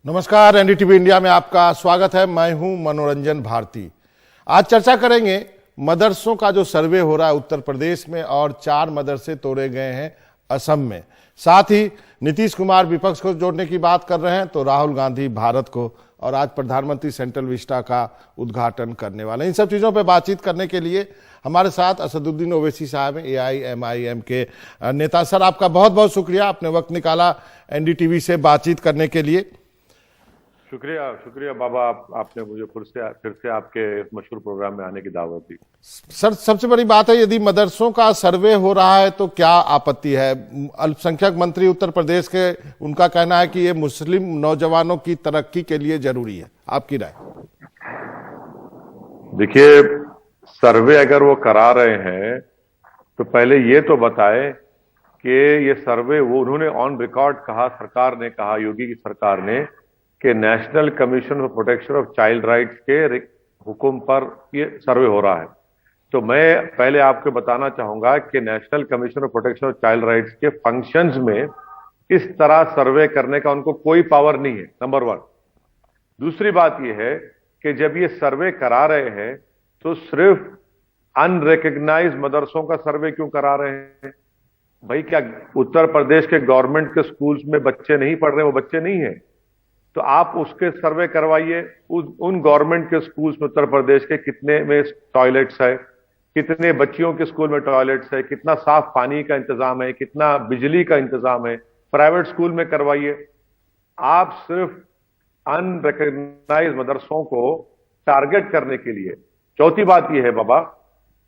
नमस्कार, NDTV India में आपका स्वागत है। मैं हूं मनोरंजन भारती। आज चर्चा करेंगे मदरसों का जो सर्वे हो रहा है उत्तर प्रदेश में, और 4 मदरसे तोड़े गए हैं असम में। साथ ही नीतीश कुमार विपक्ष को जोड़ने की बात कर रहे हैं, तो राहुल गांधी भारत को, और आज प्रधानमंत्री सेंट्रल विस्टा का उद्घाटन करने वाले हैं। इन सब चीज़ों पर बातचीत करने के लिए हमारे साथ असदुद्दीन ओवैसी साहब हैं, AIMIM के नेता। सर, आपका बहुत बहुत शुक्रिया, आपने वक्त निकाला एनडीटीवी से बातचीत करने के लिए। शुक्रिया शुक्रिया बाबा, आपने मुझे फिर से आपके मशहूर प्रोग्राम में आने की दावत दी। सर, सबसे बड़ी बात है, यदि मदरसों का सर्वे हो रहा है तो क्या आपत्ति है? अल्पसंख्यक मंत्री उत्तर प्रदेश के, उनका कहना है कि ये मुस्लिम नौजवानों की तरक्की के लिए जरूरी है। आपकी राय? देखिए, सर्वे अगर वो करा रहे हैं तो पहले ये तो बताए कि ये सर्वे, वो उन्होंने ऑन रिकॉर्ड कहा, सरकार ने कहा, योगी की सरकार ने, कि national commission for protection of child rights के हुक्म पर ये सर्वे हो रहा है। तो मैं पहले आपको बताना चाहूंगा कि national commission of protection of child rights के फंक्शंस में इस तरह सर्वे करने का उनको कोई पावर नहीं है, नंबर 1। दूसरी बात यह है कि जब ये सर्वे करा रहे हैं तो सिर्फ अनरिकग्नाइज्ड मदरसों का सर्वे क्यों करा रहे हैं? भाई, क्या उत्तर प्रदेश के गवर्नमेंट के स्कूल्स में बच्चे नहीं पढ़ रहे? वो बच्चे नहीं है तो आप उसके सर्वे करवाइए। उन गवर्नमेंट के स्कूल्स में उत्तर प्रदेश के कितने में टॉयलेट्स है, कितने बच्चियों के स्कूल में टॉयलेट्स है, कितना साफ पानी का इंतजाम है, कितना बिजली का इंतजाम है, प्राइवेट स्कूल में करवाइए। आप सिर्फ अनरिकग्नाइज्ड मदरसों को टारगेट करने के लिए। चौथी बात यह है बाबा,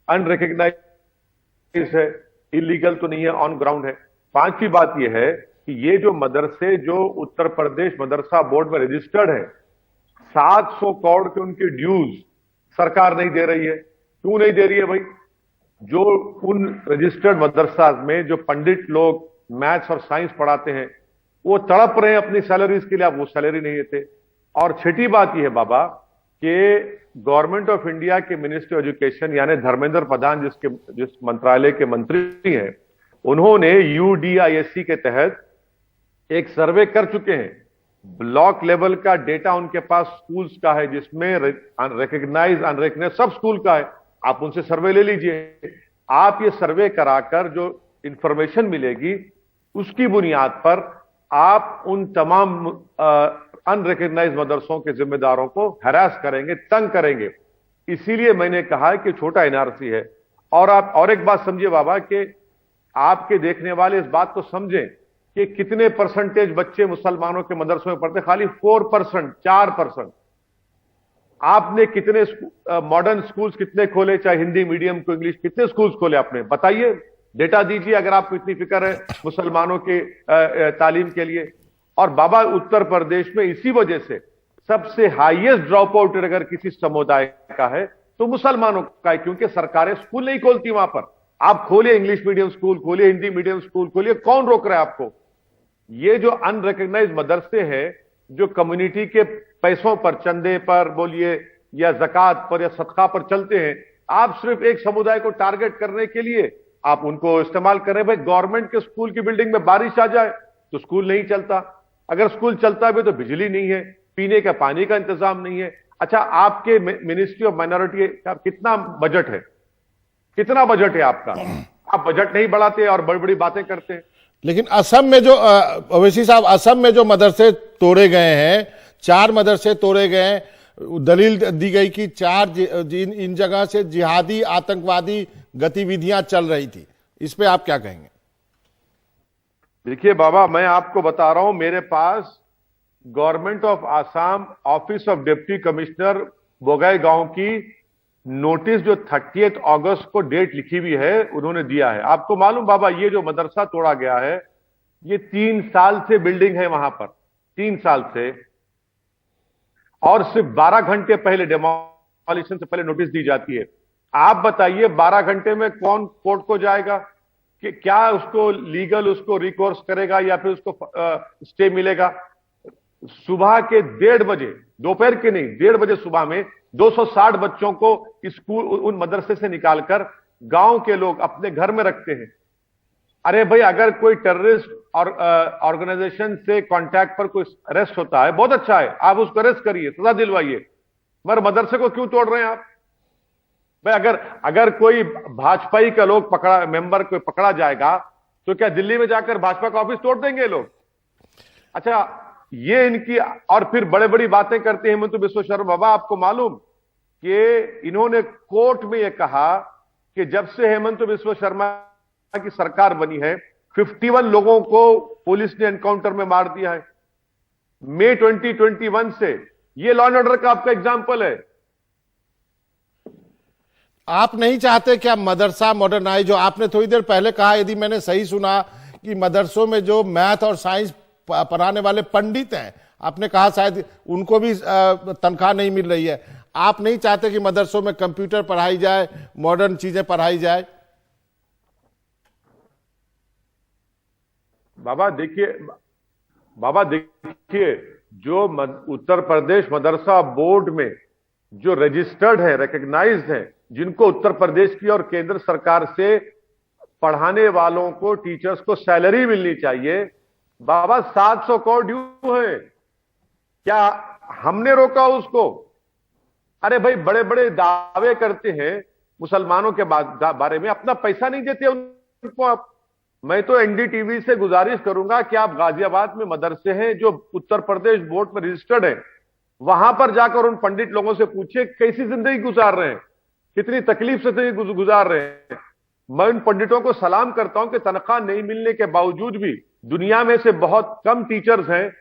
अनरिकग्नाइज्ड है, इलीगल तो नहीं है, ऑन ग्राउंड है। 5वीं बात यह है कि ये जो मदरसे जो उत्तर प्रदेश मदरसा बोर्ड में रजिस्टर्ड है, 700 करोड़ के उनके ड्यूज सरकार नहीं दे रही है। क्यों नहीं दे रही है भाई? जो उन रजिस्टर्ड मदरसा में जो पंडित लोग मैथ्स और साइंस पढ़ाते हैं, वो तड़प रहे हैं अपनी सैलरीज के लिए, आप वो सैलरी नहीं देते। और छठी बात यह है बाबा कि गवर्नमेंट ऑफ इंडिया के मिनिस्ट्री ऑफ एजुकेशन, यानी धर्मेंद्र प्रधान जिस मंत्रालय के मंत्री हैं, उन्होंने UDISC के तहत एक सर्वे कर चुके हैं। ब्लॉक लेवल का डेटा उनके पास स्कूल्स का है, जिसमें रिकग्नाइज अनरिकग्नाइज सब स्कूल का है। आप उनसे सर्वे ले लीजिए। आप ये सर्वे कराकर जो इंफॉर्मेशन मिलेगी, उसकी बुनियाद पर आप उन तमाम अनरिकग्नाइज मदरसों के जिम्मेदारों को हैरास करेंगे, तंग करेंगे। इसीलिए मैंने कहा कि छोटा NRC है। और आप और एक बात समझिए बाबा, कि आपके देखने वाले इस बात को समझें कि कितने परसेंटेज बच्चे मुसलमानों के मदरसों में पढ़ते? खाली 4%, 4%। आपने कितने मॉडर्न स्कूल्स कितने खोले, चाहे हिंदी मीडियम को इंग्लिश, कितने स्कूल्स खोले आपने? बताइए, डेटा दीजिए अगर आपको इतनी फिक्र है मुसलमानों के तालीम के लिए। और बाबा, उत्तर प्रदेश में इसी वजह से सबसे हाईएस्ट ड्रॉप आउट अगर किसी समुदाय का है तो मुसलमानों का है, क्योंकि सरकारें स्कूल नहीं खोलती वहां पर। आप खोलिए इंग्लिश मीडियम स्कूल, खोलिए हिंदी मीडियम स्कूल खोलिए, कौन रोक रहा है आपको? ये जो अनरिकग्नाइज्ड मदरसे हैं, जो कम्युनिटी के पैसों पर, चंदे पर बोलिए, या ज़कात पर या सदका पर चलते हैं, आप सिर्फ एक समुदाय को टारगेट करने के लिए आप उनको इस्तेमाल कर रहे हैं। भाई, गवर्नमेंट के स्कूल की बिल्डिंग में बारिश आ जाए तो स्कूल नहीं चलता, अगर स्कूल चलता भी तो बिजली नहीं है, पीने का पानी का इंतजाम नहीं है। अच्छा, आपके मिनिस्ट्री ऑफ माइनॉरिटी का कितना बजट है? कितना बजट है आपका? आप बजट नहीं बढ़ाते और बड़ी बड़ी बातें करते हैं। लेकिन असम में जो ओवैसी साहब, असम में जो मदरसे तोड़े गए हैं, 4 मदरसे तोड़े गए हैं, दलील दी गई कि 4 इन जगह से जिहादी आतंकवादी गतिविधियां चल रही थी। इस पे आप क्या कहेंगे? देखिए बाबा, मैं आपको बता रहा हूं, मेरे पास government of Assam office of deputy commissioner Bongaigaon की नोटिस जो 30 अगस्त को डेट लिखी हुई है, उन्होंने दिया है। आपको मालूम बाबा, ये जो मदरसा तोड़ा गया है, ये 3 साल से बिल्डिंग है वहां पर, 3 साल से। और सिर्फ 12 घंटे पहले, डेमोलिशन से पहले नोटिस दी जाती है। आप बताइए, 12 घंटे में कौन कोर्ट को जाएगा? कि क्या उसको लीगल उसको रिकोर्स करेगा या फिर उसको स्टे मिलेगा? सुबह के 1:30 बजे, दोपहर के नहीं, 1:30 बजे सुबह में 260 बच्चों को स्कूल उन मदरसे से निकालकर गांव के लोग अपने घर में रखते हैं। अरे भाई, अगर कोई टेररिस्ट और ऑर्गेनाइजेशन से कांटेक्ट पर कोई अरेस्ट होता है, बहुत अच्छा है, आप उसको अरेस्ट करिए, सजा दिलवाइए, मगर मदरसे को क्यों तोड़ रहे हैं आप? भाई अगर अगर कोई भाजपा का लोग पकड़ा, मेंबर कोई पकड़ा जाएगा तो क्या दिल्ली में जाकर भाजपा का ऑफिस तोड़ देंगे लोग? अच्छा, ये इनकी, और फिर बड़े बड़ी बातें करते हैं हेमंत बिस्वा शर्मा। बाबा आपको मालूम कि इन्होंने कोर्ट में यह कहा कि जब से हेमंत बिस्वा शर्मा की सरकार बनी है 51 लोगों को पुलिस ने एनकाउंटर में मार दिया है मई 2021 से। ये लॉ एंड ऑर्डर का आपका एग्जाम्पल है। आप नहीं चाहते क्या मदरसा मॉडर्नाइज? जो आपने थोड़ी देर पहले कहा, यदि मैंने सही सुना, कि मदरसों में जो मैथ और साइंस पढ़ाने वाले पंडित हैं, आपने कहा शायद उनको भी तनख्वाह नहीं मिल रही है। आप नहीं चाहते कि मदरसों में कंप्यूटर पढ़ाई जाए, मॉडर्न चीजें पढ़ाई जाए? बाबा देखिए, जो उत्तर प्रदेश मदरसा बोर्ड में जो रजिस्टर्ड है, रिकॉग्नाइज्ड है, जिनको उत्तर प्रदेश की और केंद्र सरकार से पढ़ाने वालों को, टीचर्स को सैलरी मिलनी चाहिए, बाबा 700 करोड़ ड्यू है। क्या हमने रोका उसको? अरे भाई, बड़े बड़े दावे करते हैं मुसलमानों के बारे में, अपना पैसा नहीं देते उनको आप। मैं तो एनडीटीवी से गुजारिश करूंगा कि आप गाजियाबाद में मदरसे हैं जो उत्तर प्रदेश बोर्ड में रजिस्टर्ड है, वहां पर जाकर उन पंडित लोगों से पूछिए कैसी जिंदगी गुजार रहे हैं, कितनी तकलीफ से जिंदगी गुजार रहे हैं। मैं उन पंडितों को सलाम करता हूं कि तनख्वाह नहीं मिलने के बावजूद भी दुनिया में से बहुत कम टीचर्स हैं,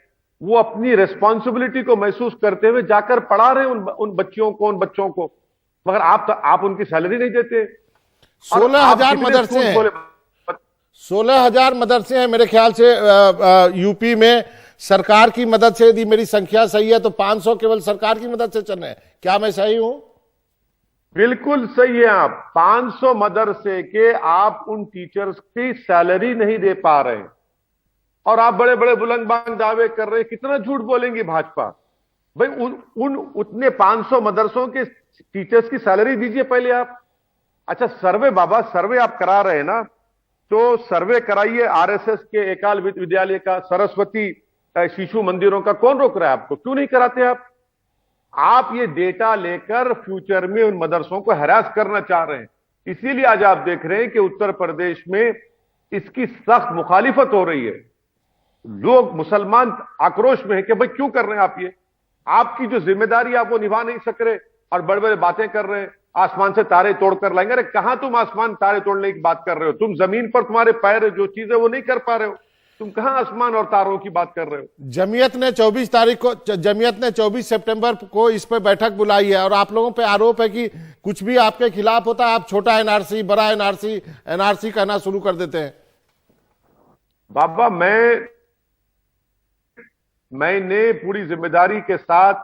वो अपनी रिस्पॉन्सिबिलिटी को महसूस करते हुए जाकर पढ़ा रहे हैं उन बच्चों को, मगर आप उनकी सैलरी नहीं देते। 16,000 मदरसे हैं, 16,000 मदरसे हैं मेरे ख्याल से यूपी में। सरकार की मदद से, यदि मेरी संख्या सही है, तो 500 केवल सरकार की मदद से चल रहे हैं। क्या मैं सही हूं? बिल्कुल सही है आप। 500 मदरसे के आप उन टीचर्स की सैलरी नहीं दे पा रहे हैं और आप बड़े बड़े बुलंदबांग दावे कर रहे हैं। कितना झूठ बोलेंगी भाजपा? भाई उतने 500 मदरसों के टीचर्स की सैलरी दीजिए पहले आप। अच्छा, सर्वे बाबा, सर्वे आप करा रहे हैं ना, तो सर्वे कराइए आरएसएस के एकाल विद्यालय का, सरस्वती शिशु मंदिरों का। कौन रोक रहा है आपको? क्यों नहीं कराते आप? आप ये डेटा लेकर फ्यूचर में उन मदरसों को हरास करना चाह रहे हैं। इसीलिए आज आप देख रहे हैं कि उत्तर प्रदेश में इसकी सख्त मुखालिफत हो रही है। लोग, मुसलमान आक्रोश में है कि भाई क्यों कर रहे हैं आप ये? आपकी जो जिम्मेदारी आप वो निभा नहीं सक रहे और बड़े बड़े बातें कर रहे हैं, आसमान से तारे तोड़कर लाएंगे। अरे कहां तुम आसमान तारे तोड़ने की बात कर रहे हो? तुम जमीन पर, तुम्हारे पैर जो चीज है वो नहीं कर पा रहे हो, तुम कहां आसमान और तारों की बात कर रहे हो? जमीयत ने 24 सितंबर को इस पर बैठक बुलाई है और आप लोगों पे आरोप है कि कुछ भी आपके खिलाफ होता है, आप छोटा एनआरसी, बड़ा एनआरसी कहना शुरू कर देते हैं। बाबा, मैंने पूरी जिम्मेदारी के साथ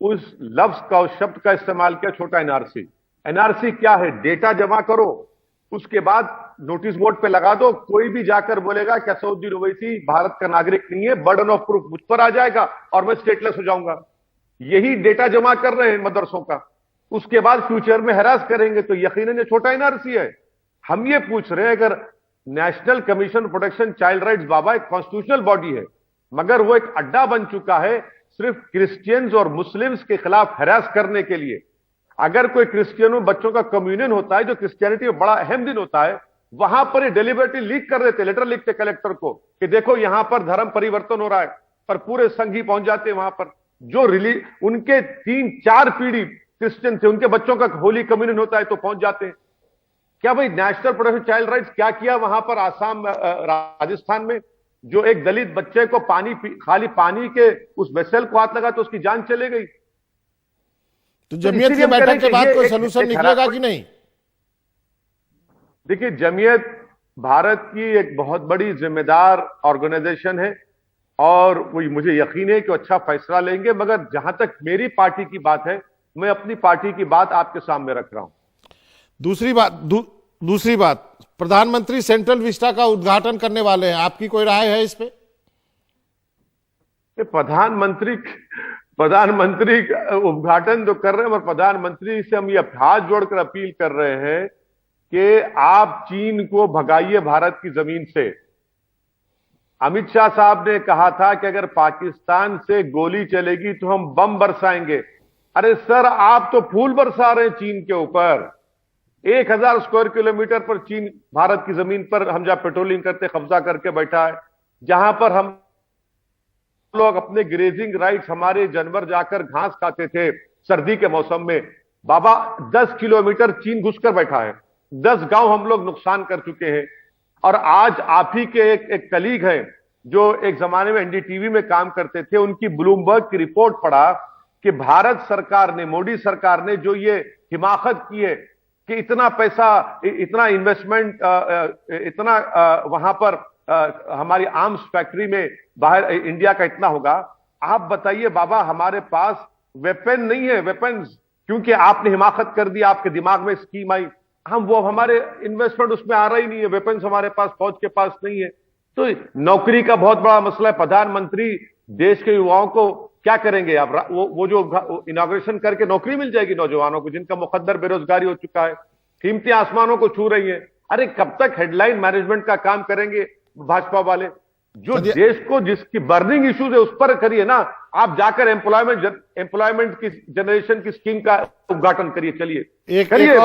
उस लफ्ज का, उस शब्द का इस्तेमाल किया, छोटा एनआरसी। एनआरसी क्या है? डेटा जमा करो, उसके बाद नोटिस बोर्ड पे लगा दो। कोई भी जाकर बोलेगा कि असदुद्दीन ओवैसी भारत का नागरिक नहीं है, बर्डन ऑफ प्रूफ मुझ पर आ जाएगा और मैं स्टेटलेस हो जाऊंगा। यही डेटा जमा कर रहे हैं मदरसों का। उसके बाद फ्यूचर में हरास करेंगे तो यकीनन ये छोटा एनआरसी है। हम ये पूछ रहे हैं, अगर national commission protection child rights बाबा एक कॉन्स्टिट्यूशनल बॉडी है, मगर वो एक अड्डा बन चुका है सिर्फ क्रिश्चियंस और मुस्लिम्स के खिलाफ हरास करने के लिए। अगर कोई क्रिश्चियनों बच्चों का कम्युनियन होता है, जो क्रिश्चियनिटी में बड़ा अहम दिन होता है, वहां पर ये डेलिबरेटली लीक कर देते, लेटर लिखते कलेक्टर को कि देखो यहां पर धर्म परिवर्तन हो रहा है, पर पूरे संघ ही पहुंच जाते हैं वहां पर। जो उनके 3-4 पीढ़ी क्रिश्चियन थे, उनके बच्चों का होली कम्युनियन होता है तो पहुंच जाते हैं। क्या भाई नेशनल प्रोटेक्शन चाइल्ड राइट्स क्या किया वहां पर आसाम, राजस्थान में? जो एक दलित बच्चे को खाली पानी के उस वेसल को हाथ लगा तो उसकी जान चले गई। तो जमीयत की बैठक के बाद कोई सलूशन निकलेगा कि नहीं? देखिए, जमीयत भारत की एक बहुत बड़ी जिम्मेदार ऑर्गेनाइजेशन है और वो, मुझे यकीन है कि अच्छा फैसला लेंगे। मगर जहां तक मेरी पार्टी की बात है, मैं अपनी पार्टी की बात आपके सामने रख रहा हूं। दूसरी बात, प्रधानमंत्री सेंट्रल विस्टा का उद्घाटन करने वाले हैं, आपकी कोई राय है इस पे? प्रधानमंत्री उद्घाटन तो कर रहे हैं, और प्रधानमंत्री से हम ये हाथ जोड़कर अपील कर रहे हैं कि आप चीन को भगाइए भारत की जमीन से। अमित शाह साहब ने कहा था कि अगर पाकिस्तान से गोली चलेगी तो हम बम बरसाएंगे। अरे सर, आप तो फूल बरसा रहे हैं चीन के ऊपर। 1000 स्क्वायर किलोमीटर पर चीन भारत की जमीन पर हम जहां पेट्रोलिंग करते कब्जा करके बैठा है, जहां पर हम लोग अपने ग्रेजिंग राइट्स, हमारे जानवर जाकर घास खाते थे सर्दी के मौसम में। बाबा 10 किलोमीटर चीन घुसकर बैठा है, 10 गांव हम लोग नुकसान कर चुके हैं। और आज आप ही के एक कलीग हैं जो एक जमाने में एनडीटीवी में काम करते थे, उनकी ब्लूमबर्ग की रिपोर्ट पढ़ा कि भारत सरकार ने, मोदी सरकार ने जो ये हिमाकत की है कि इतना पैसा, इतना इन्वेस्टमेंट, इतना वहां पर हमारी आर्म्स फैक्ट्री में बाहर इंडिया का इतना होगा। आप बताइए बाबा, हमारे पास वेपन नहीं है, वेपन्स, क्योंकि आपने हिमाकत कर दी, आपके दिमाग में स्कीम आई, हम वो हमारे इन्वेस्टमेंट उसमें आ रहा ही नहीं है, वेपन्स हमारे पास, फौज के पास नहीं है। तो नौकरी का बहुत बड़ा मसला है। प्रधानमंत्री देश के युवाओं को क्या करेंगे आप? वो जो इनॉग्रेशन करके नौकरी मिल जाएगी नौजवानों को जिनका मुकद्दर बेरोजगारी हो चुका है, कीमतें आसमानों को छू रही है। अरे कब तक हेडलाइन मैनेजमेंट का काम करेंगे भाजपा वाले? जो देश को जिसकी बर्निंग इश्यूज है उस पर करिए ना। आप जाकर एम्प्लॉयमेंट की जनरेशन की स्कीम का उद्घाटन करिए, चलिए करिए।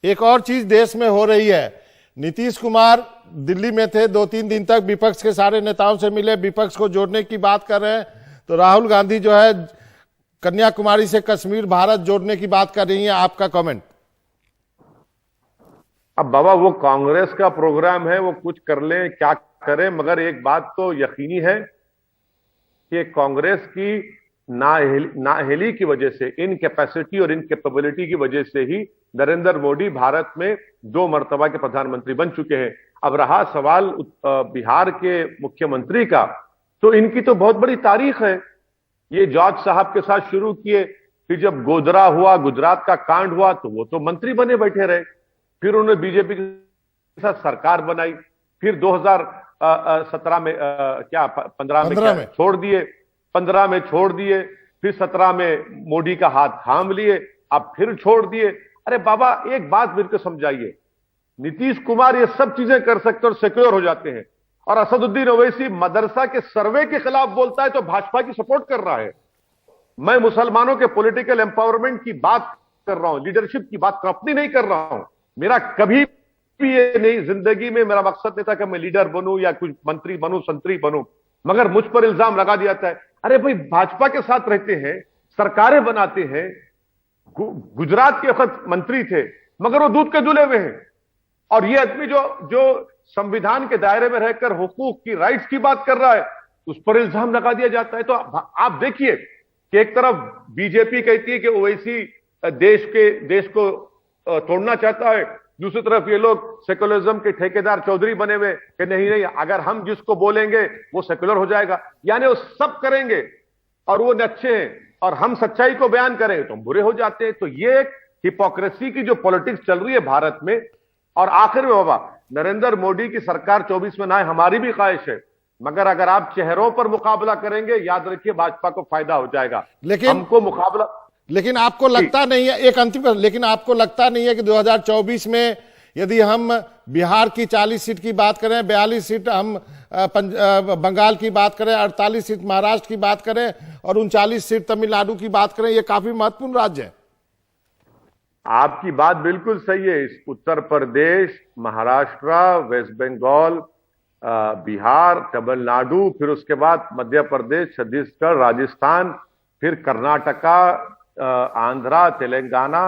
एक और चीज देश में हो रही है। नीतीश कुमार दिल्ली में थे, 2-3 दिन तक विपक्ष के सारे नेताओं से मिले, विपक्ष को जोड़ने की बात कर रहे हैं। तो राहुल गांधी जो है कन्याकुमारी से कश्मीर भारत जोड़ने की बात कर रही है, आपका कमेंट? अब बाबा, वो कांग्रेस का प्रोग्राम है, वो कुछ कर ले क्या करें, मगर एक बात तो यकीनी है कि कांग्रेस की नाअहली की वजह से, इनकैपेसिटी और इनकेपेबिलिटी की वजह से ही नरेंद्र मोदी भारत में 2 मर्तबा के प्रधानमंत्री बन चुके हैं। अब रहा सवाल बिहार के मुख्यमंत्री का, तो इनकी तो बहुत बड़ी तारीख है। ये जॉर्ज साहब के साथ शुरू किए, फिर जब गोधरा हुआ, गुजरात का कांड हुआ, तो वो तो मंत्री बने बैठे रहे, फिर उन्होंने बीजेपी के साथ सरकार बनाई, फिर 2017 में 15 में छोड़ दिए, 15 में छोड़ दिए, फिर 17 में मोदी का हाथ थाम लिए, अब फिर छोड़ दिए। अरे बाबा, एक बात मेरे को समझाइए, नीतीश कुमार ये सब चीजें कर सकते और सेक्युलर हो जाते हैं, और असदुद्दीन ओवैसी मदरसा के सर्वे के खिलाफ बोलता है तो भाजपा की सपोर्ट कर रहा है। मैं मुसलमानों के पॉलिटिकल एम्पावरमेंट की बात कर रहा हूं, लीडरशिप की बात अपनी नहीं कर रहा हूं। मेरा कभी भी ये नहीं, जिंदगी में मेरा मकसद नहीं था कि मैं लीडर बनूं या कुछ मंत्री बनूं, संतरी बनूं, मगर मुझ पर इल्जाम लगा दिया जाता है। अरे भाई, भाजपा के साथ रहते हैं, सरकारें बनाते हैं, गुजरात के वक्त मंत्री थे, मगर वो दूध के धुले हुए हैं। और ये आदमी जो संविधान के दायरे में रहकर हुकूक की, राइट्स की बात कर रहा है, उस पर इल्जाम लगा दिया जाता है। तो आप देखिए कि एक तरफ बीजेपी कहती है कि ओवैसी देश को तोड़ना चाहता है, दूसरी तरफ ये लोग सेकुलरिज्म के ठेकेदार चौधरी बने हुए कि नहीं, अगर हम जिसको बोलेंगे वो सेकुलर हो जाएगा, यानी वो सब करेंगे और वो अच्छे हैं, और हम सच्चाई को बयान करें तो हम बुरे हो जाते हैं। तो ये एक हिपोक्रेसी की जो पॉलिटिक्स चल रही है भारत में। और आखिर में बाबा, नरेंद्र मोदी की सरकार 24 में ना है, हमारी भी ख्वाहिश है, मगर अगर आप चेहरों पर मुकाबला करेंगे, याद रखिए भाजपा को फायदा हो जाएगा। लेकिन आपको लगता नहीं है, एक अंतिम प्रश्न, लेकिन आपको लगता नहीं है कि 2024 में यदि हम बिहार की 40 सीट की बात करें, 42 सीट हम बंगाल की बात करें, 48 सीट महाराष्ट्र की बात करें और 39 सीट तमिलनाडु की बात करें, ये काफी महत्वपूर्ण राज्य है? आपकी बात बिल्कुल सही है। उत्तर प्रदेश, महाराष्ट्र, वेस्ट बंगाल, बिहार, तमिलनाडु, फिर उसके बाद मध्य प्रदेश, छत्तीसगढ़, राजस्थान, फिर कर्नाटका, आंध्रा, तेलंगाना,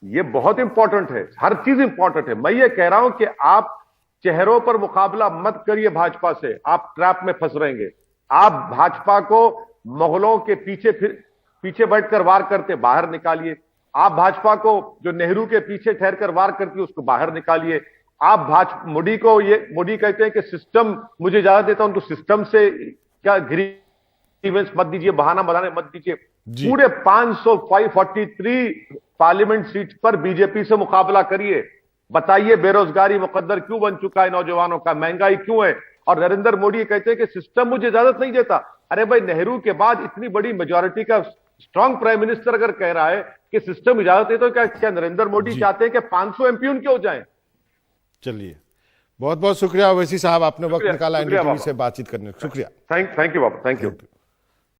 ये बहुत इंपॉर्टेंट है, हर चीज इंपॉर्टेंट है। मैं ये कह रहा हूं कि आप चेहरों पर मुकाबला मत करिए भाजपा से, आप ट्रैप में फंस रहेंगे। आप भाजपा को मुगलों के पीछे बैठकर वार करते बाहर निकालिए। आप भाजपा को जो नेहरू के पीछे ठहरकर वार करती है उसको बाहर निकालिए। आप मोदी कहते हैं कि सिस्टम मुझे इजाजत देता, उनको सिस्टम से क्या ग्रीवेंस मत दीजिए, बहाना बनाने मत दीजिए। पूरे 543 पार्लियामेंट सीट पर बीजेपी से मुकाबला करिए। बताइए बेरोजगारी मुकद्दर क्यों बन चुका है नौजवानों का, महंगाई क्यों है? और नरेंद्र मोदी कहते हैं कि सिस्टम मुझे इजाजत नहीं देता। अरे भाई, नेहरू के बाद इतनी बड़ी मेजॉरिटी का स्ट्रांग प्राइम मिनिस्टर अगर कह रहा है कि सिस्टम इजाजत है, तो क्या नरेंद्र मोदी चाहते हैं कि 500 एमपी उनके हो जाएं? चलिए, बहुत बहुत शुक्रिया ओवैसी साहब, आपने वक्त शुक्रिया, निकाला शुक्रिया एनडीटीवी बाबा। से बातचीत करने, शुक्रिया। Thank you Baba, thank you.